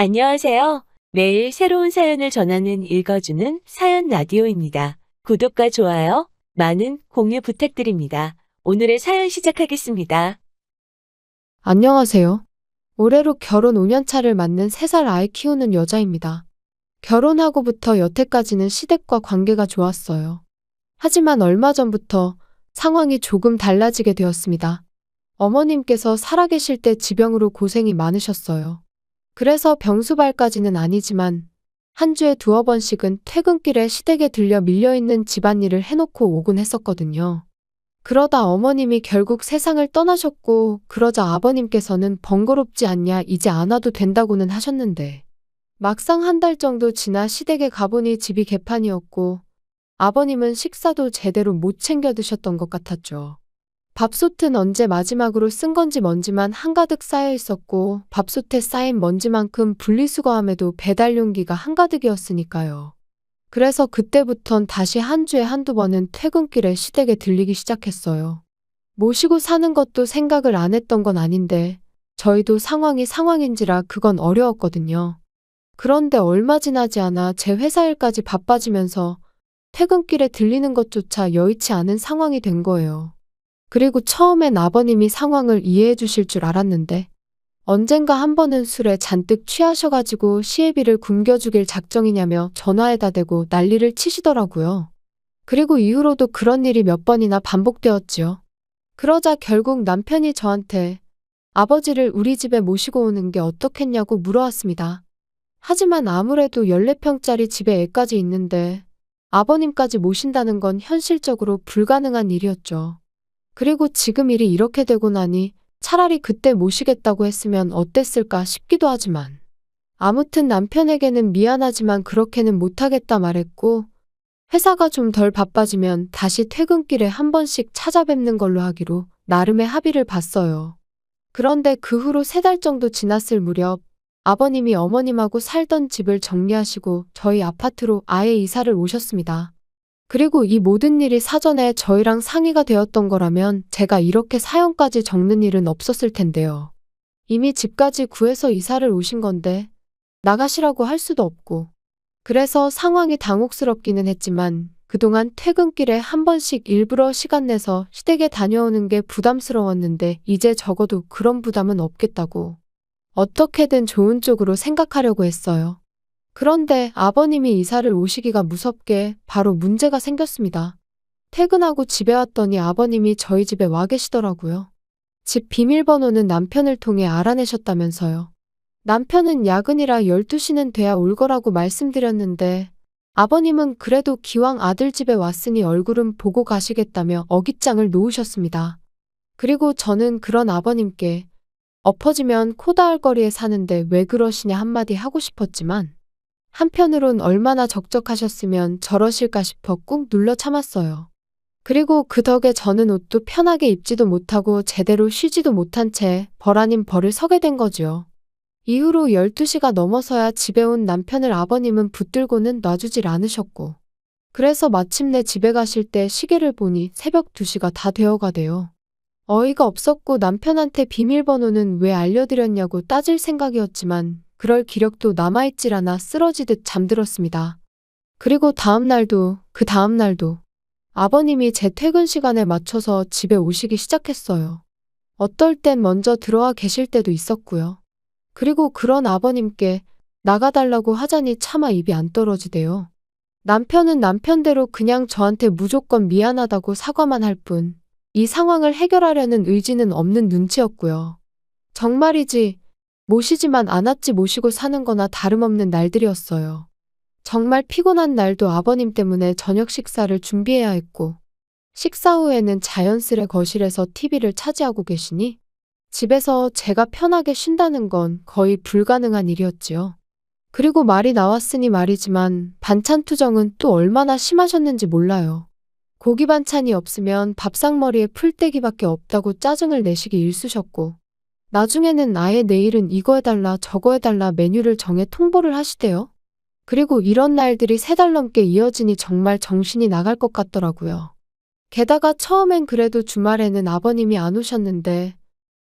안녕하세요. 매일 새로운 사연을 전하는 읽어주는 사연 라디오입니다. 구독과 좋아요, 많은 공유 부탁드립니다. 오늘의 사연 시작하겠습니다. 안녕하세요. 올해로 결혼 5년 차를 맞는 3살 아이 키우는 여자입니다. 결혼하고부터 여태까지는 시댁과 관계가 좋았어요. 하지만 얼마 전부터 상황이 조금 달라지게 되었습니다. 어머님께서 살아계실 때 지병으로 고생이 많으셨어요. 그래서 병수발까지는 아니지만 한 주에 2-3번씩은 퇴근길에 시댁에 들려 밀려있는 집안일을 해놓고 오곤 했었거든요. 그러다 어머님이 결국 세상을 떠나셨고, 그러자 아버님께서는 번거롭지 않냐, 이제 안 와도 된다고는 하셨는데, 막상 한 달 정도 지나 시댁에 가보니 집이 개판이었고, 아버님은 식사도 제대로 못 챙겨 드셨던 것 같았죠. 밥솥은 언제 마지막으로 쓴 건지 먼지만 한가득 쌓여 있었고, 밥솥에 쌓인 먼지만큼 분리수거함에도 배달 용기가 한가득이었으니까요. 그래서 그때부턴 다시 한 주에 1-2번은 퇴근길에 시댁에 들리기 시작했어요. 모시고 사는 것도 생각을 안 했던 건 아닌데, 저희도 상황이 상황인지라 그건 어려웠거든요. 그런데 얼마 지나지 않아 제 회사 일까지 바빠지면서 퇴근길에 들리는 것조차 여의치 않은 상황이 된 거예요. 그리고 처음엔 아버님이 상황을 이해해 주실 줄 알았는데, 언젠가 한 번은 술에 잔뜩 취하셔가지고 시애비를 굶겨주길 작정이냐며 전화에다 대고 난리를 치시더라고요. 그리고 이후로도 그런 일이 몇 번이나 반복되었지요. 그러자 결국 남편이 저한테 아버지를 우리 집에 모시고 오는 게 어떻겠냐고 물어왔습니다. 하지만 아무래도 14평짜리 집에 애까지 있는데 아버님까지 모신다는 건 현실적으로 불가능한 일이었죠. 그리고 지금 일이 이렇게 되고 나니 차라리 그때 모시겠다고 했으면 어땠을까 싶기도 하지만, 아무튼 남편에게는 미안하지만 그렇게는 못하겠다 말했고, 회사가 좀 덜 바빠지면 다시 퇴근길에 1번씩 찾아뵙는 걸로 하기로 나름의 합의를 봤어요. 그런데 그 후로 3달 정도 지났을 무렵 아버님이 어머님하고 살던 집을 정리하시고 저희 아파트로 아예 이사를 오셨습니다. 그리고 이 모든 일이 사전에 저희랑 상의가 되었던 거라면 제가 이렇게 사연까지 적는 일은 없었을 텐데요. 이미 집까지 구해서 이사를 오신 건데 나가시라고 할 수도 없고, 그래서 상황이 당혹스럽기는 했지만 그동안 퇴근길에 1번씩 일부러 시간 내서 시댁에 다녀오는 게 부담스러웠는데, 이제 적어도 그런 부담은 없겠다고 어떻게든 좋은 쪽으로 생각하려고 했어요. 그런데 아버님이 이사를 오시기가 무섭게 바로 문제가 생겼습니다. 퇴근하고 집에 왔더니 아버님이 저희 집에 와 계시더라고요. 집 비밀번호는 남편을 통해 알아내셨다면서요. 남편은 야근이라 12시는 돼야 올 거라고 말씀드렸는데, 아버님은 그래도 기왕 아들 집에 왔으니 얼굴은 보고 가시겠다며 어깃장을 놓으셨습니다. 그리고 저는 그런 아버님께 엎어지면 코 닿을 거리에 사는데 왜 그러시냐 한마디 하고 싶었지만, 한편으론 얼마나 적적하셨으면 저러실까 싶어 꾹 눌러 참았어요. 그리고 그 덕에 저는 옷도 편하게 입지도 못하고 제대로 쉬지도 못한 채 벌 아닌 벌을 서게 된 거지요. 이후로 12시가 넘어서야 집에 온 남편을 아버님은 붙들고는 놔주질 않으셨고, 그래서 마침내 집에 가실 때 시계를 보니 새벽 2시가 다 되어가대요. 어이가 없었고 남편한테 비밀번호는 왜 알려드렸냐고 따질 생각이었지만 그럴 기력도 남아있질 않아 쓰러지듯 잠들었습니다. 그리고 그 다음 날도 아버님이 제 퇴근 시간에 맞춰서 집에 오시기 시작했어요. 어떨 땐 먼저 들어와 계실 때도 있었고요. 그리고 그런 아버님께 나가달라고 하자니 차마 입이 안 떨어지대요. 남편은 남편대로 그냥 저한테 무조건 미안하다고 사과만 할 뿐, 이 상황을 해결하려는 의지는 없는 눈치였고요. 정말이지 모시지만 않았지 모시고 사는 거나 다름없는 날들이었어요. 정말 피곤한 날도 아버님 때문에 저녁 식사를 준비해야 했고, 식사 후에는 자연스레 거실에서 TV를 차지하고 계시니 집에서 제가 편하게 쉰다는 건 거의 불가능한 일이었지요. 그리고 말이 나왔으니 말이지만 반찬 투정은 또 얼마나 심하셨는지 몰라요. 고기 반찬이 없으면 밥상머리에 풀떼기밖에 없다고 짜증을 내시기 일쑤셨고, 나중에는 아예 내일은 이거 해달라 저거 해달라 메뉴를 정해 통보를 하시대요. 그리고 이런 날들이 3달 넘게 이어지니 정말 정신이 나갈 것 같더라고요. 게다가 처음엔 그래도 주말에는 아버님이 안 오셨는데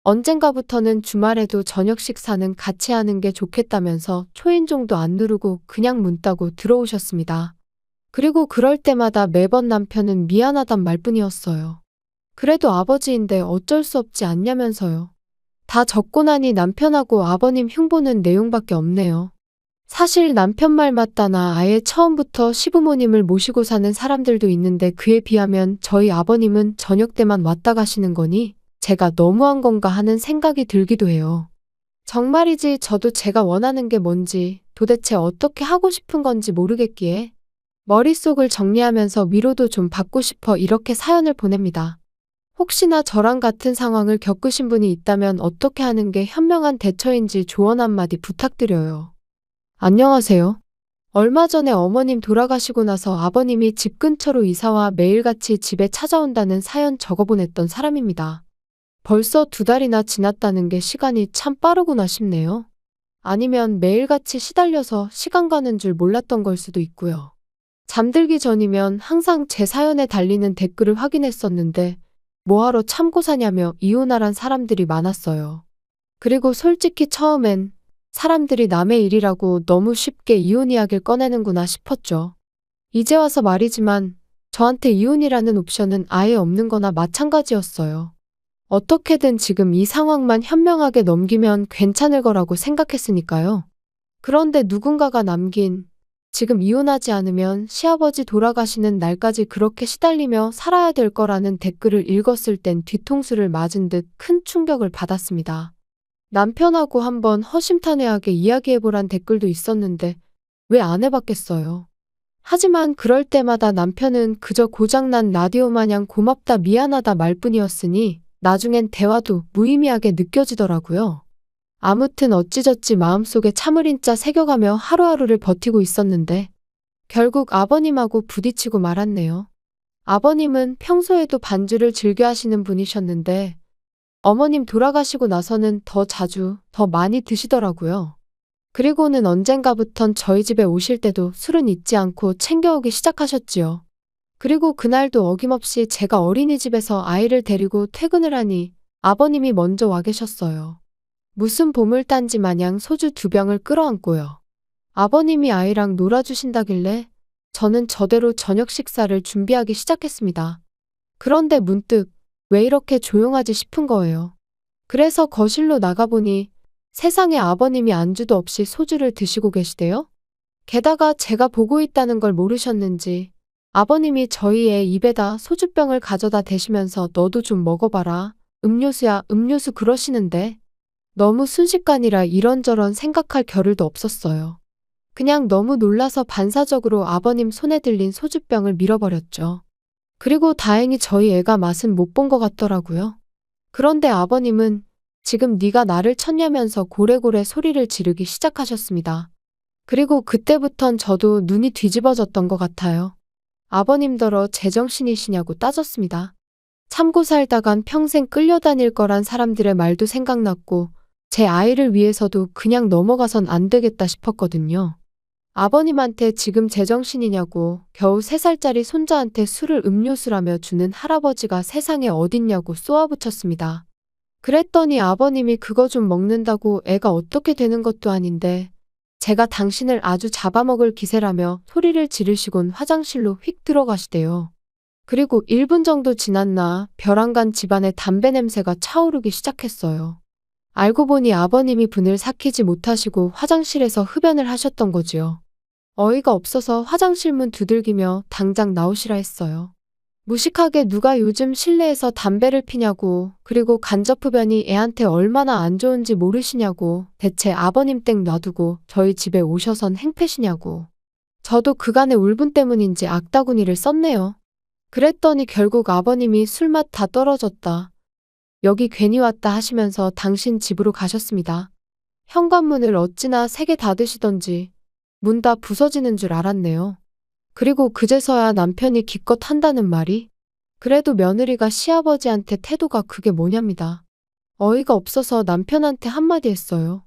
언젠가부터는 주말에도 저녁 식사는 같이 하는 게 좋겠다면서 초인종도 안 누르고 그냥 문 따고 들어오셨습니다. 그리고 그럴 때마다 매번 남편은 미안하단 말뿐이었어요. 그래도 아버지인데 어쩔 수 없지 않냐면서요. 다 적고 나니 남편하고 아버님 흉보는 내용밖에 없네요. 사실 남편 말 맞다나 아예 처음부터 시부모님을 모시고 사는 사람들도 있는데 그에 비하면 저희 아버님은 저녁 때만 왔다 가시는 거니 제가 너무한 건가 하는 생각이 들기도 해요. 정말이지 저도 제가 원하는 게 뭔지 도대체 어떻게 하고 싶은 건지 모르겠기에 머릿속을 정리하면서 위로도 좀 받고 싶어 이렇게 사연을 보냅니다. 혹시나 저랑 같은 상황을 겪으신 분이 있다면 어떻게 하는 게 현명한 대처인지 조언 한마디 부탁드려요. 안녕하세요. 얼마 전에 어머님 돌아가시고 나서 아버님이 집 근처로 이사와 매일같이 집에 찾아온다는 사연 적어보냈던 사람입니다. 벌써 2달이나 지났다는 게 시간이 참 빠르구나 싶네요. 아니면 매일같이 시달려서 시간 가는 줄 몰랐던 걸 수도 있고요. 잠들기 전이면 항상 제 사연에 달리는 댓글을 확인했었는데 뭐하러 참고 사냐며 이혼하란 사람들이 많았어요. 그리고 솔직히 처음엔 사람들이 남의 일이라고 너무 쉽게 이혼 이야기를 꺼내는구나 싶었죠. 이제 와서 말이지만 저한테 이혼이라는 옵션은 아예 없는 거나 마찬가지였어요. 어떻게든 지금 이 상황만 현명하게 넘기면 괜찮을 거라고 생각했으니까요. 그런데 누군가가 남긴 지금 이혼하지 않으면 시아버지 돌아가시는 날까지 그렇게 시달리며 살아야 될 거라는 댓글을 읽었을 땐 뒤통수를 맞은 듯 큰 충격을 받았습니다. 남편하고 한번 허심탄회하게 이야기해보란 댓글도 있었는데 왜 안 해봤겠어요. 하지만 그럴 때마다 남편은 그저 고장난 라디오 마냥 고맙다 미안하다 말뿐이었으니 나중엔 대화도 무의미하게 느껴지더라고요. 아무튼 어찌저찌 마음속에 참을인자 새겨가며 하루하루를 버티고 있었는데 결국 아버님하고 부딪히고 말았네요. 아버님은 평소에도 반주를 즐겨 하시는 분이셨는데 어머님 돌아가시고 나서는 더 자주, 더 많이 드시더라고요. 그리고는 언젠가부턴 저희 집에 오실 때도 술은 잊지 않고 챙겨오기 시작하셨지요. 그리고 그날도 어김없이 제가 어린이집에서 아이를 데리고 퇴근을 하니 아버님이 먼저 와 계셨어요. 무슨 보물단지 마냥 소주 2병을 끌어안고요. 아버님이 아이랑 놀아주신다길래 저는 저대로 저녁 식사를 준비하기 시작했습니다. 그런데 문득 왜 이렇게 조용하지 싶은 거예요. 그래서 거실로 나가보니 세상에 아버님이 안주도 없이 소주를 드시고 계시대요. 게다가 제가 보고 있다는 걸 모르셨는지 아버님이 저희 애 입에다 소주병을 가져다 대시면서 너도 좀 먹어봐라. 음료수야 음료수 그러시는데 너무 순식간이라 이런저런 생각할 겨를도 없었어요. 그냥 너무 놀라서 반사적으로 아버님 손에 들린 소주병을 밀어버렸죠. 그리고 다행히 저희 애가 맛은 못 본 것 같더라고요. 그런데 아버님은 지금 네가 나를 쳤냐면서 고래고래 소리를 지르기 시작하셨습니다. 그리고 그때부턴 저도 눈이 뒤집어졌던 것 같아요. 아버님더러 제정신이시냐고 따졌습니다. 참고 살다간 평생 끌려다닐 거란 사람들의 말도 생각났고 제 아이를 위해서도 그냥 넘어가선 안 되겠다 싶었거든요. 아버님한테 지금 제정신이냐고 겨우 3살짜리 손자한테 술을 음료수라며 주는 할아버지가 세상에 어딨냐고 쏘아붙였습니다. 그랬더니 아버님이 그거 좀 먹는다고 애가 어떻게 되는 것도 아닌데 제가 당신을 아주 잡아먹을 기세라며 소리를 지르시곤 화장실로 휙 들어가시대요. 그리고 1분 정도 지났나 벼랑간 집안에 담배 냄새가 차오르기 시작했어요. 알고 보니 아버님이 분을 삭히지 못하시고 화장실에서 흡연을 하셨던 거지요. 어이가 없어서 화장실 문 두들기며 당장 나오시라 했어요. 무식하게 누가 요즘 실내에서 담배를 피냐고 그리고 간접흡연이 애한테 얼마나 안 좋은지 모르시냐고 대체 아버님 땡 놔두고 저희 집에 오셔선 행패시냐고. 저도 그간의 울분 때문인지 악다구니를 썼네요. 그랬더니 결국 아버님이 술맛 다 떨어졌다. 여기 괜히 왔다 하시면서 당신 집으로 가셨습니다. 현관문을 어찌나 3개 닫으시던지 문 다 부서지는 줄 알았네요. 그리고 그제서야 남편이 기껏 한다는 말이 그래도 며느리가 시아버지한테 태도가 그게 뭐냐입니다. 어이가 없어서 남편한테 한마디 했어요.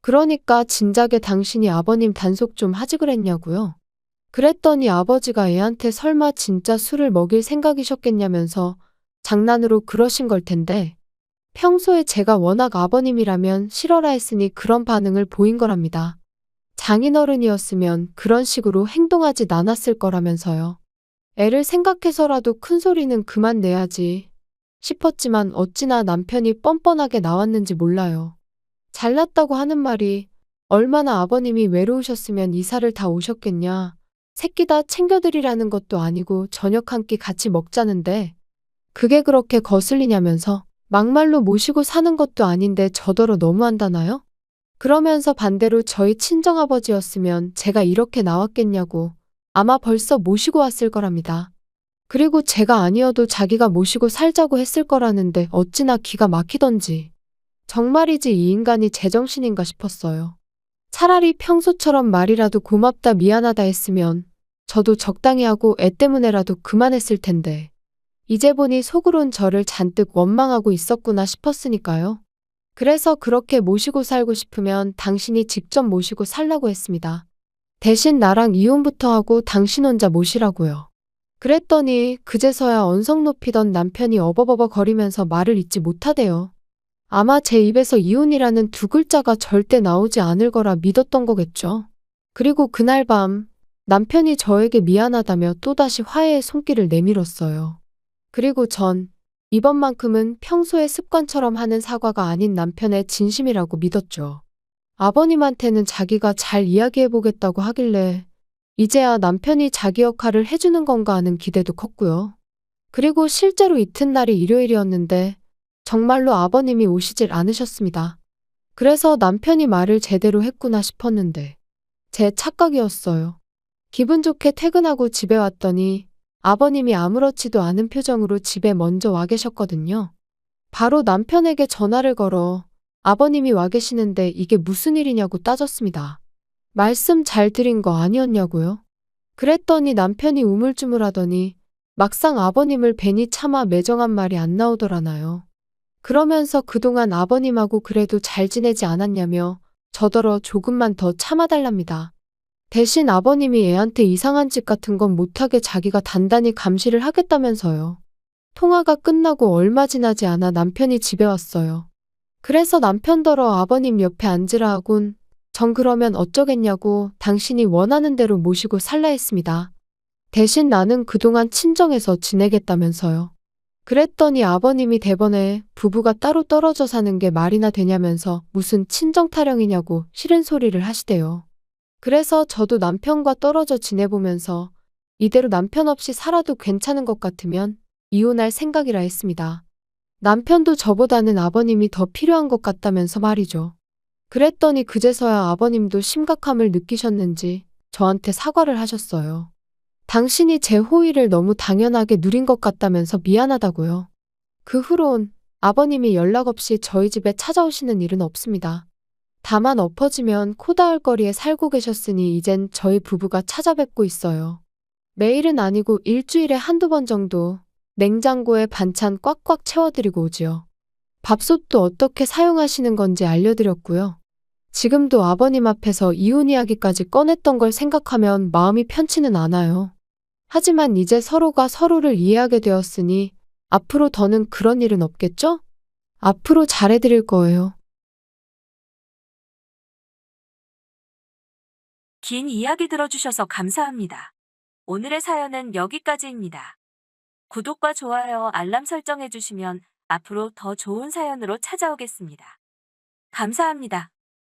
그러니까 진작에 당신이 아버님 단속 좀 하지 그랬냐고요. 그랬더니 아버지가 애한테 설마 진짜 술을 먹일 생각이셨겠냐면서 장난으로 그러신 걸 텐데 평소에 제가 워낙 아버님이라면 싫어라 했으니 그런 반응을 보인 거랍니다. 장인어른이었으면 그런 식으로 행동하지 않았을 거라면서요. 애를 생각해서라도 큰 소리는 그만 내야지 싶었지만 어찌나 남편이 뻔뻔하게 나왔는지 몰라요. 잘났다고 하는 말이 얼마나 아버님이 외로우셨으면 이사를 다 오셨겠냐. 새끼 다 챙겨드리라는 것도 아니고 저녁 한 끼 같이 먹자는데 그게 그렇게 거슬리냐면서 막말로 모시고 사는 것도 아닌데 저더러 너무한다나요? 그러면서 반대로 저희 친정아버지였으면 제가 이렇게 나왔겠냐고 아마 벌써 모시고 왔을 거랍니다. 그리고 제가 아니어도 자기가 모시고 살자고 했을 거라는데 어찌나 기가 막히던지. 정말이지 이 인간이 제정신인가 싶었어요. 차라리 평소처럼 말이라도 고맙다 미안하다 했으면 저도 적당히 하고 애 때문에라도 그만했을 텐데. 이제 보니 속으론 저를 잔뜩 원망하고 있었구나 싶었으니까요. 그래서 그렇게 모시고 살고 싶으면 당신이 직접 모시고 살라고 했습니다. 대신 나랑 이혼부터 하고 당신 혼자 모시라고요. 그랬더니 그제서야 언성 높이던 남편이 어버버버 거리면서 말을 잇지 못하대요. 아마 제 입에서 이혼이라는 두 글자가 절대 나오지 않을 거라 믿었던 거겠죠. 그리고 그날 밤 남편이 저에게 미안하다며 또다시 화해의 손길을 내밀었어요. 그리고 전 이번만큼은 평소의 습관처럼 하는 사과가 아닌 남편의 진심이라고 믿었죠. 아버님한테는 자기가 잘 이야기해보겠다고 하길래 이제야 남편이 자기 역할을 해주는 건가 하는 기대도 컸고요. 그리고 실제로 이튿날이 일요일이었는데 정말로 아버님이 오시질 않으셨습니다. 그래서 남편이 말을 제대로 했구나 싶었는데 제 착각이었어요. 기분 좋게 퇴근하고 집에 왔더니 아버님이 아무렇지도 않은 표정으로 집에 먼저 와 계셨거든요. 바로 남편에게 전화를 걸어 아버님이 와 계시는데 이게 무슨 일이냐고 따졌습니다. 말씀 잘 드린 거 아니었냐고요? 그랬더니 남편이 우물쭈물하더니 막상 아버님을 뵈니 차마 매정한 말이 안 나오더라나요. 그러면서 그동안 아버님하고 그래도 잘 지내지 않았냐며 저더러 조금만 더 참아달랍니다. 대신 아버님이 애한테 이상한 짓 같은 건 못하게 자기가 단단히 감시를 하겠다면서요. 통화가 끝나고 얼마 지나지 않아 남편이 집에 왔어요. 그래서 남편더러 아버님 옆에 앉으라 하곤 전 그러면 어쩌겠냐고 당신이 원하는 대로 모시고 살라 했습니다. 대신 나는 그동안 친정에서 지내겠다면서요. 그랬더니 아버님이 대번에 부부가 따로 떨어져 사는 게 말이나 되냐면서 무슨 친정 타령이냐고 싫은 소리를 하시대요. 그래서 저도 남편과 떨어져 지내보면서 이대로 남편 없이 살아도 괜찮은 것 같으면 이혼할 생각이라 했습니다. 남편도 저보다는 아버님이 더 필요한 것 같다면서 말이죠. 그랬더니 그제서야 아버님도 심각함을 느끼셨는지 저한테 사과를 하셨어요. 당신이 제 호의를 너무 당연하게 누린 것 같다면서 미안하다고요. 그 후론 아버님이 연락 없이 저희 집에 찾아오시는 일은 없습니다. 다만 엎어지면 코 닿을 거리에 살고 계셨으니 이젠 저희 부부가 찾아뵙고 있어요. 매일은 아니고 일주일에 한두 번 정도 냉장고에 반찬 꽉꽉 채워드리고 오지요. 밥솥도 어떻게 사용하시는 건지 알려드렸고요. 지금도 아버님 앞에서 이혼 이야기까지 꺼냈던 걸 생각하면 마음이 편치는 않아요. 하지만 이제 서로가 서로를 이해하게 되었으니 앞으로 더는 그런 일은 없겠죠? 앞으로 잘해드릴 거예요. 긴 이야기 들어주셔서 감사합니다. 오늘의 사연은 여기까지입니다. 구독과 좋아요, 알람 설정해주시면 앞으로 더 좋은 사연으로 찾아오겠습니다. 감사합니다.